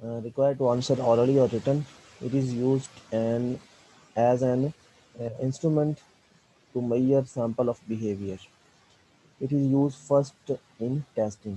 required to answer orally or written. It is used as an instrument to measure sample of behavior. It is used first in testing.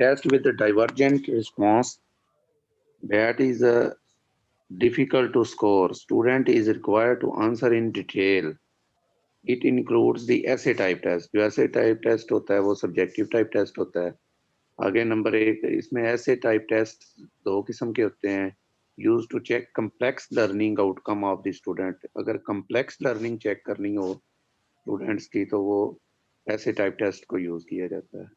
Test with a divergent response that is difficult to score. Student is required to answer in detail. It includes the essay type test. जो essay type test होता है वो subjective type test होता है. आगे number 1 इसमें essay type test दो किस्म के होते हैं. Used to check complex learning outcome of the student. अगर complex learning check करनी हो students की तो वो essay type test को use किया जाता है.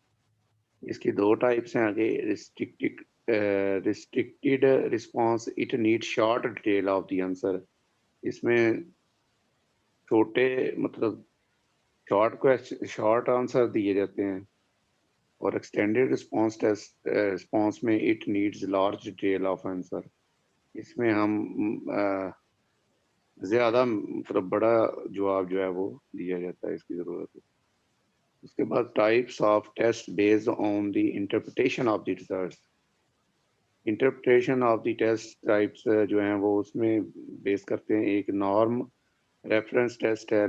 इसकी दो टाइप्स हैं आगे. Restricted response it need short detail of the answer. इसमें छोटे मतलब शॉर्ट आंसर दिए जाते हैं. और एक्सटेंडेड रिस्पॉन्स टेस्ट रिस्पॉन्स में it needs large detail of answer. इसमें हम ज्यादा मतलब बड़ा जवाब जो है वो दिया जाता है. इसकी जरूरत है. उसके बाद types of test based on the interpretation of the results. Interpretation of the test types जो हैं वो उसमें बेस करते हैं. एक नॉर्म रेफरेंस टेस्ट है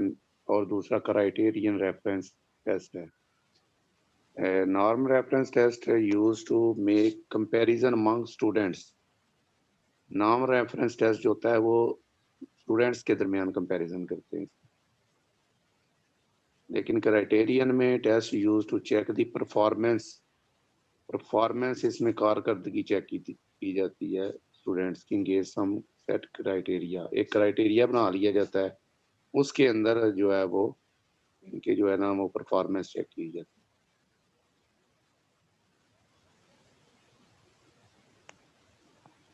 और दूसरा क्राइटेरियन रेफरेंस टेस्ट है. Norm reference test use to make comparison among students. Norm reference test जो होता है वो स्टूडेंट्स के दरमियान कंपैरिजन करते हैं. लेकिन क्राइटेरियन में test use to check the performance इसमें कारकर्दगी चेक की जाती है स्टूडेंट्स की. Engage some set criteria. एक क्राइटेरिया बना लिया जाता है. उसके अंदर जो है वो इनके जो है ना वो परफॉर्मेंस चेक की जाती है.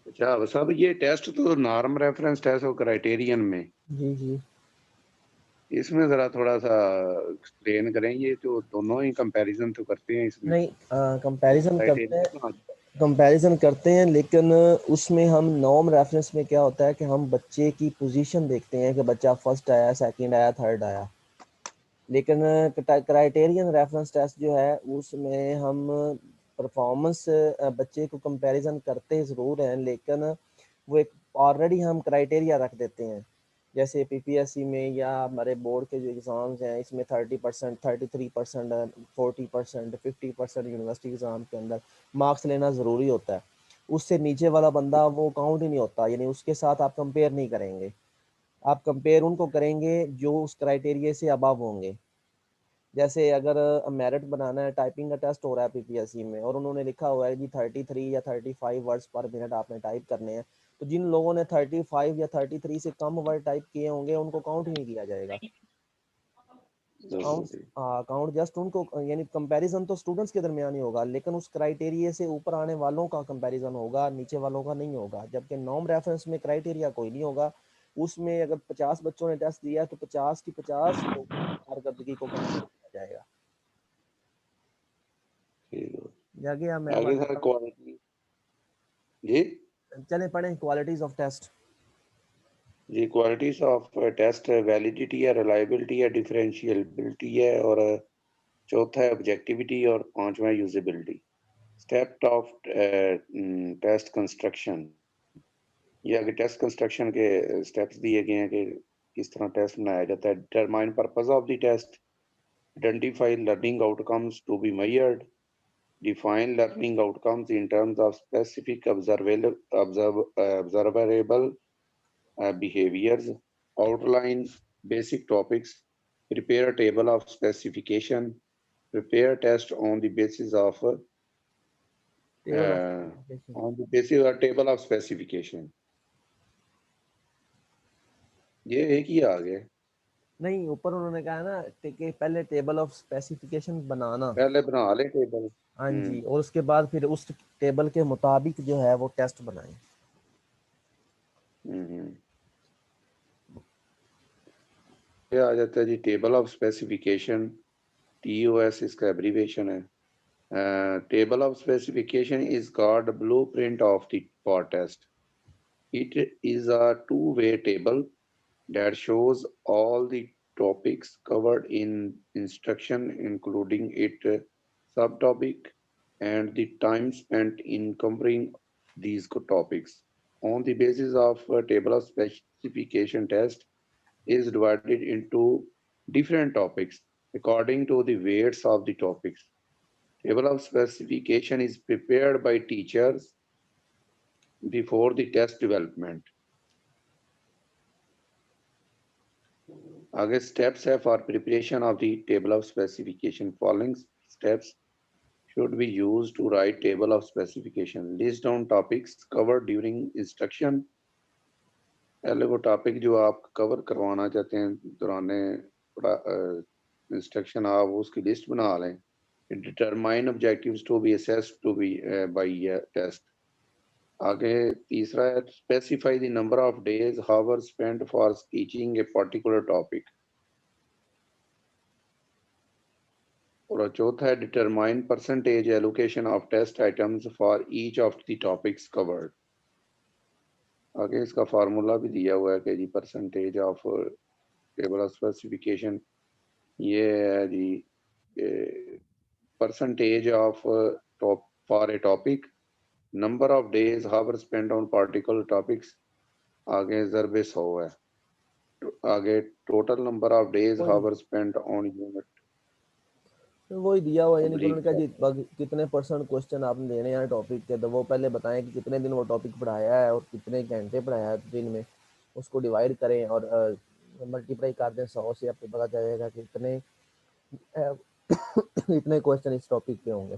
अच्छा अब सब ये टेस्ट तो नॉर्म रेफरेंस टेस्ट और क्राइटेरियन में. जी जी. इसमें जरा थोड़ा सा एक्सप्लेन करें. ये तो दोनों ही कंपैरिजन तो करते हैं इसमें. नहीं, कंपैरिजन करते हैं, क्राइटेरिया कंपैरिजन करते हैं, लेकिन उसमें हम नॉर्म रेफरेंस में क्या होता है कि हम बच्चे की पोजीशन देखते हैं कि बच्चा फर्स्ट आया, सेकंड आया, थर्ड आया. लेकिन क्राइटेरियन रेफरेंस टेस्ट जो है उसमें हम परफॉर्मेंस बच्चे को कंपैरिजन करते ज़रूर हैं, लेकिन वो एक ऑलरेडी हम क्राइटेरिया रख देते हैं. जैसे पीपीएससी में या हमारे बोर्ड के जो एग्ज़ाम्स हैं इसमें 30%, 33%, 40%, 50% यूनिवर्सिटी एग्ज़ाम के अंदर मार्क्स लेना ज़रूरी होता है. उससे नीचे वाला बंदा वो काउंट ही नहीं होता, यानी उसके साथ आप कंपेयर नहीं करेंगे. आप कंपेयर उनको करेंगे जो उस क्राइटेरिया से अबव होंगे. जैसे अगर मेरिट बनाना है, टाइपिंग का टेस्ट हो रहा है पीपीएससी में और उन्होंने लिखा हुआ है कि 33 या 35 वर्ड्स पर मिनट आपने टाइप करने हैं, तो जिन लोगों ने 35 या 33 से कम वर्ड टाइप किए होंगे उनको काउंट ही नहीं किया जाएगा. काउंट काउंट जस्ट उनको, यानी कंपैरिजन तो स्टूडेंट्स के दरमियान ही होगा, लेकिन उस क्राइटेरिया से ऊपर आने वालों का कंपैरिजन होगा, नीचे वालों का नहीं होगा. जबकि नॉर्म रेफरेंस में क्राइटेरिया कोई नहीं होगा. उसमें अगर 50 बच्चों ने टेस्ट दिया तो 50 की 50 कारकर्दगी को कंपेयर किया जाएगा. जागे आप मैं आगे सर क्वालिटी. जी चले पढ़ें क्वालिटीज ऑफ टेस्ट. जी क्वालिटीज ऑफ टेस्ट वैलिडिटी है, रिलायबिलिटी है, डिफरेंशियबिलिटी है और चौथा है ऑब्जेक्टिविटी और पांचवा usability. Step of test construction. ये आगे टेस्ट कंस्ट्रक्शन के स्टेप्स दिए गए हैं कि किस तरह टेस्ट बनाया जाता है. Determine purpose of the test. Identify learning outcomes to be measured. Define learning outcomes in terms of specific observable behaviors. Outline basic topics. Prepare a table of specification. Prepare test on the basis of table of specification. ये एक ही आ गए. नहीं, ऊपर उन्होंने कहा ना कि पहले टेबल ऑफ स्पेसिफिकेशन बनाना. पहले बना ले टेबल. हाँ जी, और उसके बाद फिर उस टेबल के मुताबिक जो है वो टेस्ट बनाएं. ये आ जाता है जी टेबल ऑफ स्पेसिफिकेशन. TOS इसका एब्रीवेशन है. Table of specification is called blueprint of the for test. It is a two-way table that shows all the topics covered in instruction, including its subtopic and the time spent in covering these topics. On the basis of a table of specification, test is divided into different topics according to the weights of the topics. Table of specification is prepared by teachers before the test development. आगे steps है for preparation of the table of specification. Following steps should be used to write table of specification. List down topics covered during instruction. पहले वो topic जो आप cover करवाना चाहते हैं दौरान इंस्ट्रक्शन आप उसकी लिस्ट बना लें. Determine objectives to be assessed to be by test. आगे तीसरा है specify the number of days hours spent for teaching a particular topic. और चौथा है determine percentage allocation of test items for each of the topics covered. आगे इसका formula भी दिया हुआ है कि जी percentage of table of specification ये है जी percentage of for a topic, number of days hour spend on particular topics, आगे ज़रबे 100 है, आगे total number of days hour spend on unit वही दिया हुआ, यानी कि उन्होंने कहा जी कितने परसेंट क्वेश्चन आपने देने हैं टॉपिक के, तो वो पहले बताएं कि कितने दिन वो टॉपिक पढ़ाया है और कितने घंटे पढ़ाया है दिन में, उसको डिवाइड करें और मल्टीप्लाई कर दें 100 से, आपको पता चलेगा कि कितने इतने क्वेश्चन इस टॉपिक पे होंगे.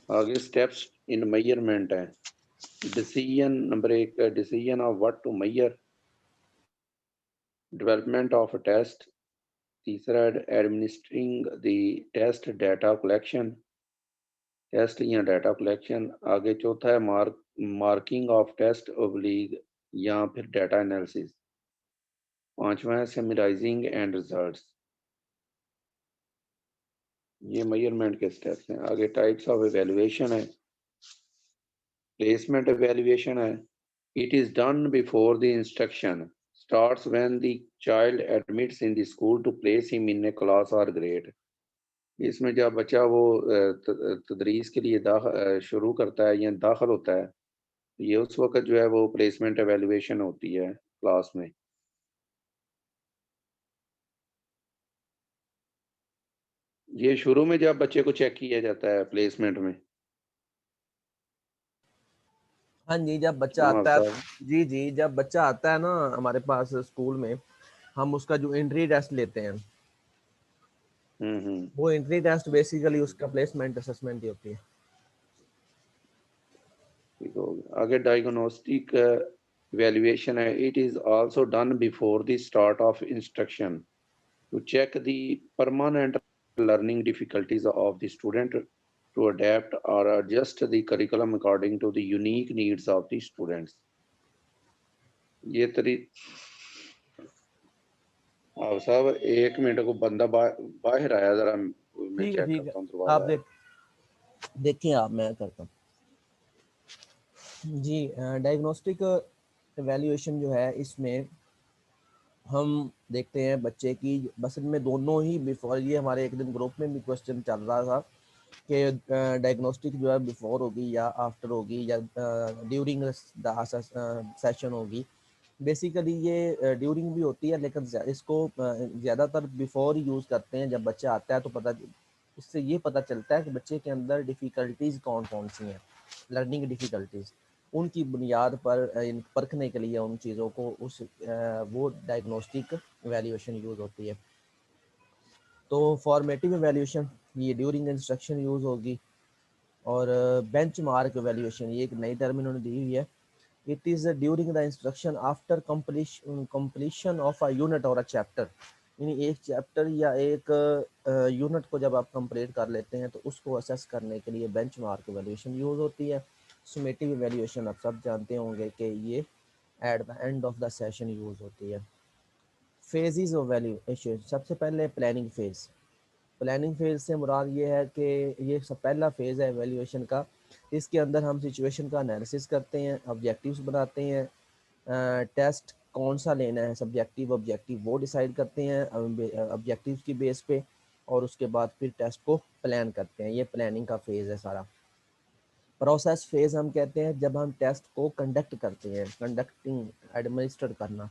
आगे स्टेप्स इन मेजरमेंट है. Decision number 1 decision of what to measure, development of a test, तीसरा administering the test data collection, test या डाटा कलेक्शन, आगे चौथा है मार्किंग ऑफ टेस्ट ओब्लिग या फिर डाटा एनालिसिस, पांचवा है समराइजिंग एंड रिजल्ट्स. ये मेजरमेंट के स्टेप्स हैं. आगे टाइप्स ऑफ एवेल्युएशन है. प्लेसमेंट एवेल्युएशन है. It is done before the instruction, starts when the child admits in the school to place him in a class or grade. इसमें जब बच्चा वो तदरीस के लिए शुरू करता है या दाखिल होता है, ये उस वक्त जो है वो प्लेसमेंट एवेल्युएशन होती है क्लास में. ये शुरू में जब बच्चे को चेक किया जाता है प्लेसमेंट में. हाँ जी, जब बच्चा आता है, जी जी, जब बच्चा आता है ना हमारे पास स्कूल में, हम उसका जो एंट्री टेस्ट लेते हैं, वो एंट्री टेस्ट बेसिकली उसका प्लेसमेंट असेसमेंट ही होती है. आगे डायग्नोस्टिक evaluation है. It is also done before the start of instruction to check the permanent learning difficulties of the student, to adapt or adjust the curriculum according to the unique needs of the students. ये आप साहब एक minute को बंदा बाहर आया, जरा मैं चेक करता हूँ दरवाजा. आप देखिए, आप मैं करता हूँ जी. डायग्नोस्टिक एवेल्युएशन जो है, इसमें हम देखते हैं बच्चे की, बस इनमें दोनों ही बिफोर, ये हमारे एक दिन ग्रुप में भी क्वेश्चन चल रहा था कि डायग्नोस्टिक जो है बिफोर होगी या आफ्टर होगी या ड्यूरिंग द सेशन होगी. बेसिकली ये ड्यूरिंग भी होती है, लेकिन इसको ज़्यादातर बिफोर ही यूज़ करते हैं. जब बच्चा आता है तो इससे ये पता चलता है कि बच्चे के अंदर डिफ़िकल्टीज़ कौन कौन सी हैं, लर्निंग डिफ़िकल्टीज़, उनकी बुनियाद पर परखने के लिए उन चीज़ों को वो डायग्नोस्टिक एवेल्युएशन यूज़ होती है. तो फॉर्मेटिव एवेल्युएशन ये ड्यूरिंग इंस्ट्रक्शन यूज़ होगी. और बेंच मार्क एवेल्युएशन ये एक नई टर्म इन्होंने दी हुई है. It is during the instruction after completion of a unit और अ चैप्टर, यानी एक चैप्टर या एक यूनिट को जब आप कंप्लीट कर लेते हैं तो उसको असेस करने के लिए बेंच मार्क एवेल्युएशन यूज़ होती है. सुमेटिव एवेल्युएशन आप सब जानते होंगे कि ये at the end of the session use होती है. फेजेस ऑफ एवेल्युएशन, सबसे पहले प्लानिंग फेज़. प्लानिंग फेज़ से मुराद ये है कि ये सब पहला फेज़ है एवेल्युएशन का. इसके अंदर हम सिचुएशन का एनालिसिस करते हैं, ऑब्जेक्टिव्स बनाते हैं, टेस्ट कौन सा लेना है, सब्जेक्टिव ऑब्जेक्टिव वो डिसाइड करते हैं ऑब्जेक्टिव्स की बेस पे, और उसके बाद फिर टेस्ट को प्लान करते हैं. ये प्लानिंग का फेज़ है सारा. प्रोसेस फेज़ हम कहते हैं जब हम टेस्ट को कंडक्ट करते हैं, कंडक्टिंग, एडमिनिस्टर करना.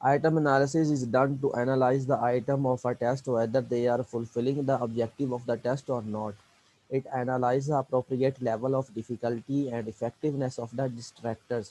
Item analysis is done to analyze the item of a test whether they are fulfilling the objective of the test or not. It analyzes the appropriate level of difficulty and effectiveness of the distractors.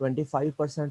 25%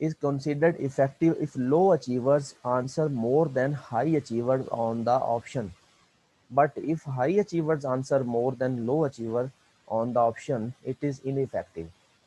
is considered effective if low achievers answer more than high achievers on the option, but if high achievers answer more than low achiever on the option it is ineffective۔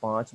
5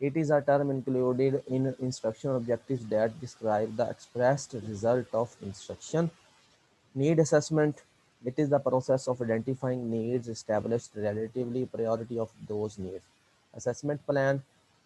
it is a term included in instruction objectives that describe the expressed result of instruction. Need assessment, it is the process of identifying needs, established relatively priority of those needs. Assessment plan,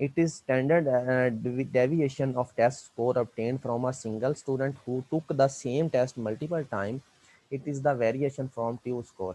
it is standard deviation of test score obtained from a single student who took the same test multiple times. It is the variation from Q score.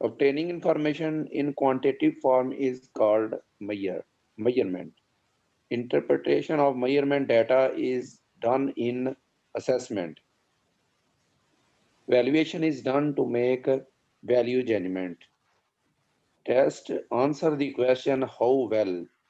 obtaining information in quantitative form is called measurement. Interpretation of measurement data is done in assessment. Valuation is done to make value judgment. Test answer the question how well.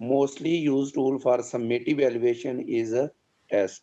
Mostly used tool for summative evaluation is a test.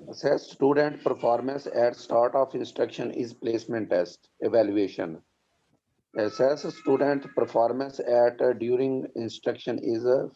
Assess student performance at start of instruction is placement test. Evaluation. Assess student performance at during instruction is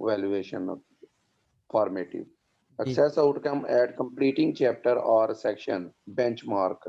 evaluation formative. Access outcome at completing chapter or section. Benchmark.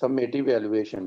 Summative evaluation.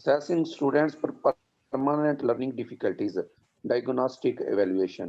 Assessing students for permanent learning difficulties, diagnostic evaluation.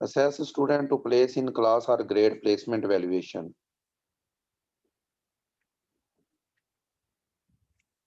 Assess student to place in class or grade placement evaluation.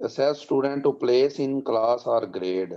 assess student to place in class or grade,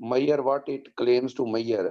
measure what it claims to measure,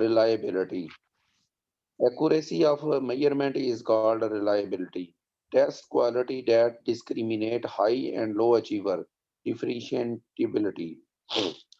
reliability. Accuracy of measurement is called reliability. Test quality that discriminate high and low achiever, differentiability.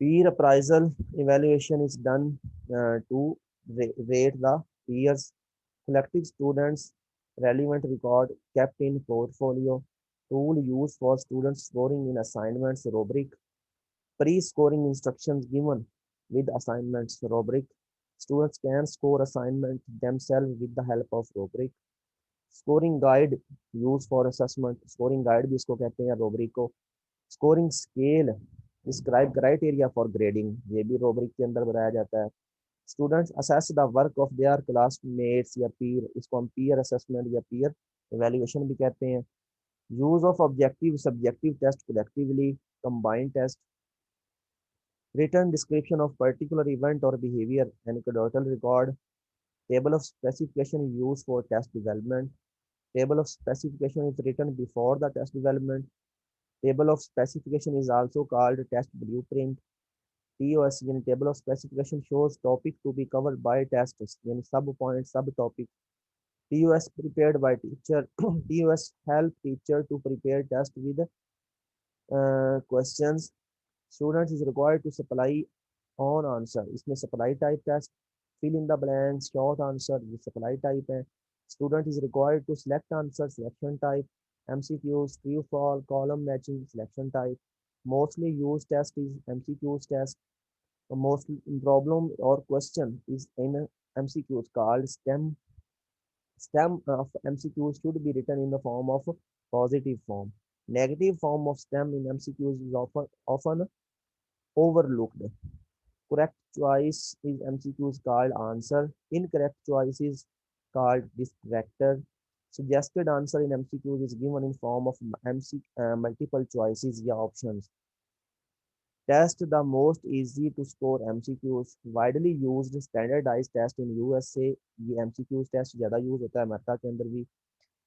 Peer appraisal evaluation is done to rate the peers. Collective students' relevant record kept in portfolio. Tool used for students scoring in assignments rubric. Pre-scoring instructions given with assignments rubric. Students can score assignment themselves with the help of rubric. Scoring guide used for assessment. Scoring guide भी इसको कहते हैं rubric को. Scoring scale describe criteria for grading ये भी rubric के अंदर बताया जाता है. Students assess the work of their classmates या पीर, इसको हम पीयर असेसमेंट या पीयर एवेल्युएशन भी कहते हैं. Use of objective subjective test collectively, combined test. Written description of particular event और behaviour, anecdotal record. Table of specification use for test development. Table of specification is written before the test development. Table of specification is also called test blueprint. TOS यानी table of specification shows topic to be covered by tests यानी sub point sub topic. TOS prepared by teacher. TOS help teacher to prepare test with questions. Students is required to supply on answer. इसमें supply type test. Fill in the blanks short answer ये supply type है. Student is required to select answer selection type. MCQs true fall column matching selection type. Mostly used test is MCQs test. The most problem or question is in MCQs called STEM. STEM of MCQs should be written in the form of positive form. Negative form of STEM in MCQs is often overlooked. Correct choice is MCQs called answer. Incorrect choice is called distractor. Suggested answer in MCQs is given in form of multiple choices या options. Test the most easy to score MCQs. Widely used standardized test in USA. ये MCQs test ज़्यादा use होता है America के अंदर भी.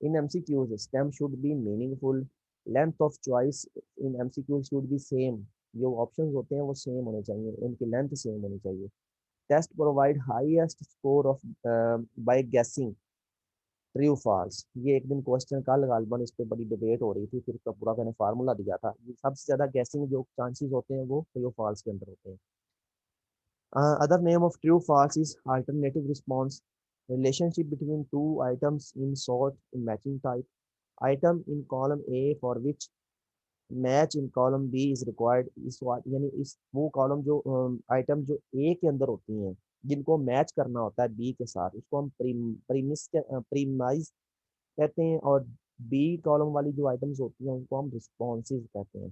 In MCQs, STEM should be meaningful. Length of choice in MCQs should be same. जो options होते हैं वो same होने चाहिए, उनकी length same होनी चाहिए. Test provide highest score of by guessing true false. ये एक दिन क्वेश्चन कल गालबन इस पे बड़ी डिबेट हो रही थी, फिर उसका पूरा मैंने फार्मूला दिया था. ये सबसे ज़्यादा गैसिंग जो चांसेस होते हैं वो ट्रू फॉल्स के अंदर होते हैं. Other name of true false is alternative response. Relationship between two items in sort in matching type. Item in column A for which match in column B is required. इस यानी इस वो column जो item जो ए के अंदर होती हैं जिनको मैच करना होता है बी के साथ, उसको हम प्रीमाइज कहते हैं. और बी कॉलम वाली जो आइटम्स होती हैं उनको हम रिस्पॉन्सेज कहते हैं.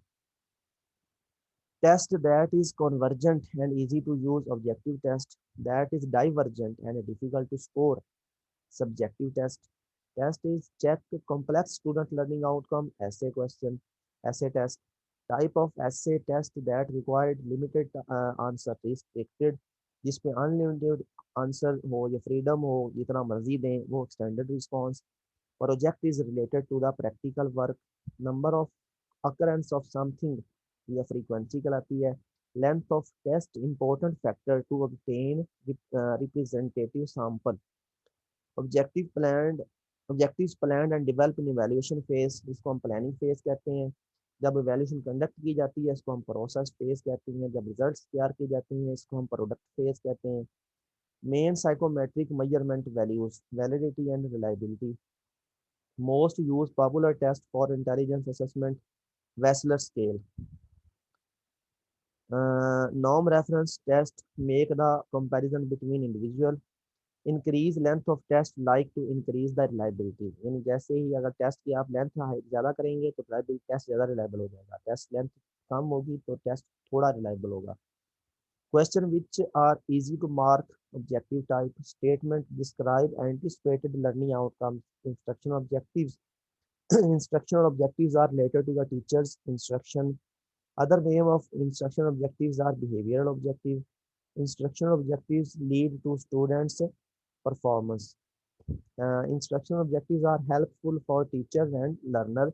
Test that is convergent and easy to use. Objective test that is divergent and difficult to score. Subjective test test is check complex student learning outcome. ऐसे क्वेश्चन ऐसे टेस्ट. टाइप ऑफ ऐसे test that required limited answer restricted. जिसपे unlimited answer हो या freedom हो जितना मर्जी दें वो extended response. Project is related to the practical work. Number of occurrence of something या फ्रीक्वेंसी कहलाती है. Length of test important factor to obtain representative sample. Objective plan objectives plan and develop in evaluation phase. इसको हम planning phase कहते हैं. जब evaluation conduct की जाती है इसको हम प्रोसेस फेज कहते हैं. जब रिजल्ट्स तैयार की जाती हैं इसको हम प्रोडक्ट फेज कहते हैं. Main psychometric measurement values validity and reliability. Most used popular test for intelligence assessment, Wechsler scale. Norm reference test make the comparison between individual. Increase length of test like to increase the reliability. यानी जैसे ही अगर test की आप length ज़्यादा करेंगे तो test ज़्यादा reliable हो जाएगा. टेस्ट लेंथ कम होगी तो टेस्ट थोड़ा रिलायबल होगा. Question which are easy to mark. Objective type. Statement describe anticipated learning outcomes. Instructional objectives. Instructional objectives are related to the teacher's instruction. Other name of instructional objectives are behavioral objectives. Instructional objectives lead to students' performance. Instructional objectives are helpful for teachers and learners.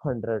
100.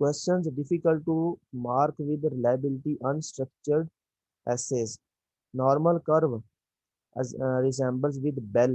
Questions difficult to mark with reliability unstructured essays. Normal curve resembles with bell.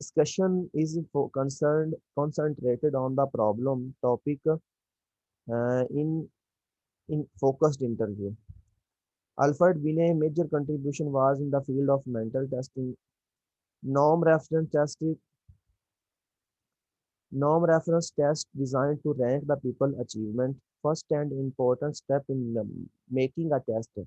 Discussion is concentrated on the problem topic in focused interview. Alfred Binet major contribution was in the field of mental testing. Norm reference test Norm reference test designed to rank the people achievement. First and important step in making a test.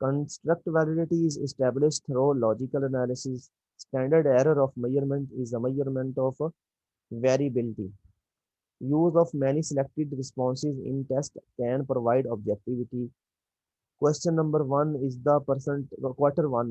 Construct validity is established through logical analysis. Standard error of measurement is a measurement of variability. Use of many selected responses in test can provide objectivity. Question number one is the quarter one.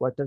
Quarter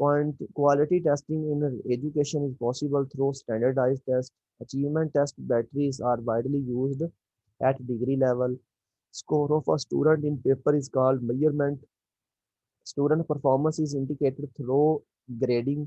Quality testing in education is possible through standardized tests. Achievement test batteries are widely used at degree level. Score of a student in paper is called measurement. Student performance is indicated through grading.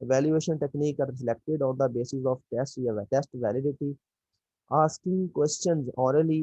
Evaluation technique are selected on the basis of test validity. Asking questions orally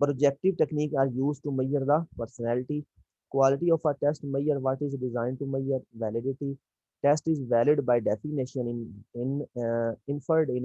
Projective technique are used to measure the personality. Quality of a test measure what is designed to measure. Validity. Test is valid by definition inferred in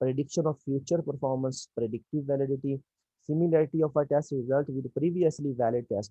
prediction of future performance predictive validity. Similarity of a test result with previously valid test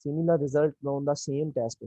similar result on the same test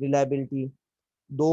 reliability 2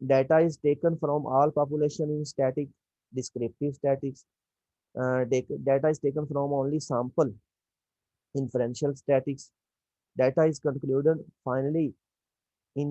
Data is taken from all population in static descriptive statics. Data is taken from only sample inferential statics. Data is concluded finally in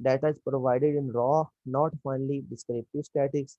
Data is provided in raw not finally descriptive statics.